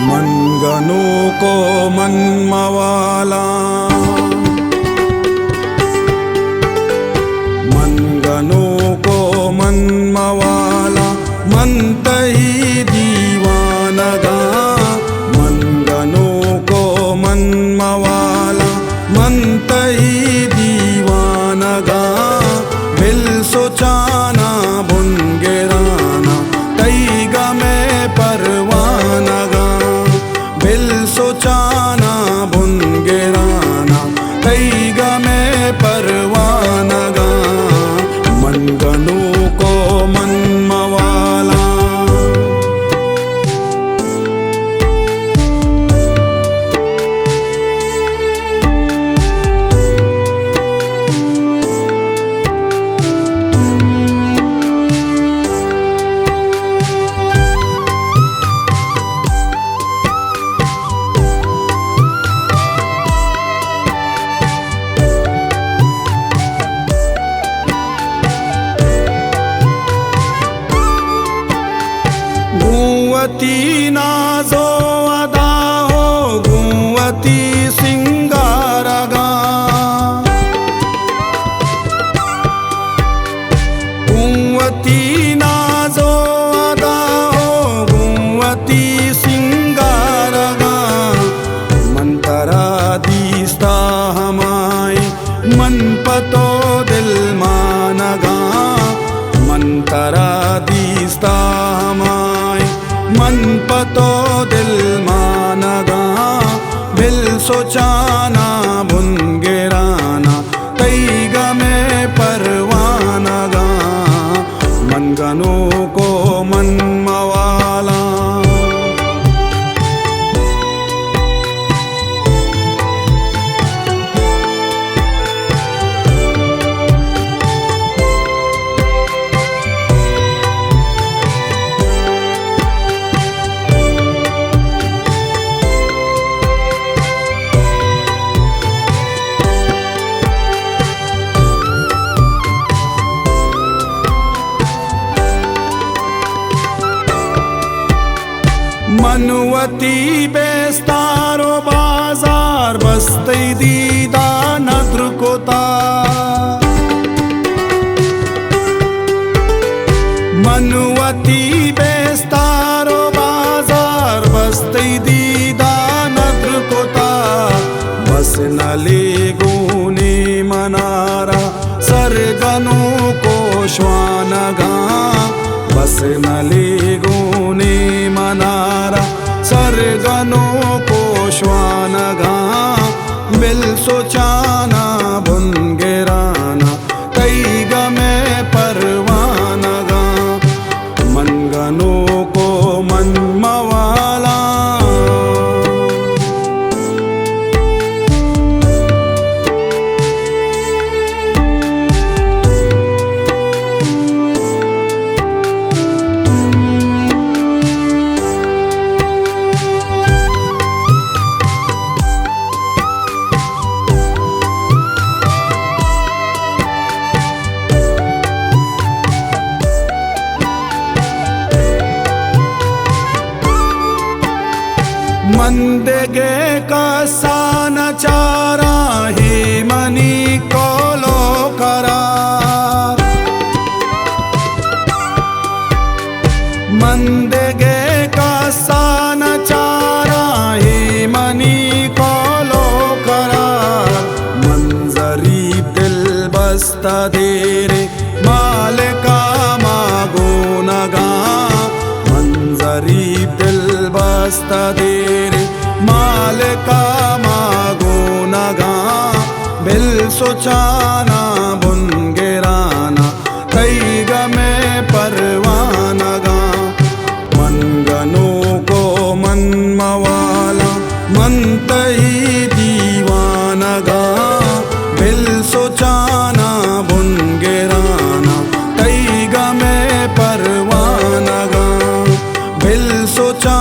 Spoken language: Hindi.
मनगनु को मन मवाला, मनगनु को मन मवाला, मन तही दीवानगा। मनगनु को मन मवाला, मन तही दीवानगा। बिल सोचाना बुनगेराना, तईगा में परवानगा। बिल सोचाना बुनगेराना, तईगा में परवानगा। मनगनु को मन मवाला, गुंवती नाजो अदा हो, गुंवती सिंगारगा। गुंवती नाजो अदा हो, गुंवती सिंगारगा। मंतरा दीस्ता हमाय, मन पतो दिल मानगा। मंतरा दीस्ता हमाय, मन पतो दिल मानगा। बिल सोचाना बुनगेराना, तईगा में परवानगा। मनगनु को मन मवाला, मनवती बेस्तारो बाजार, बस्ती दीदा नद्र कोता। मनवती बेस्तारो बाजार, बस्ती दीदा नद्र कोता। बस नले गुने मनारा, सरगनु को श्वानगा। बस नले गुने मनारा, सरगनु को श्वानगा। बिल सोचाना बुनगेराना, तईगा में परवानगा। मनगनु को मन मवाला, मंदेगे का सानचारा, ही मनी कोलो करा। मंदेगे का सानचारा, ही मनी कोलो करा। मंजरी दिल बस्ता देरे, मालिका मागोनगा। मंजरी दिल बस्ता देरे, मालिका मागोनगा। बिल सोचाना बुनगेराना, तईगा में परवानगा। मनगनु को मन मवाला, मन तही दीवानगा। बिल सोचाना बुनगेराना, तईगा में परवानगा। बिल सोचा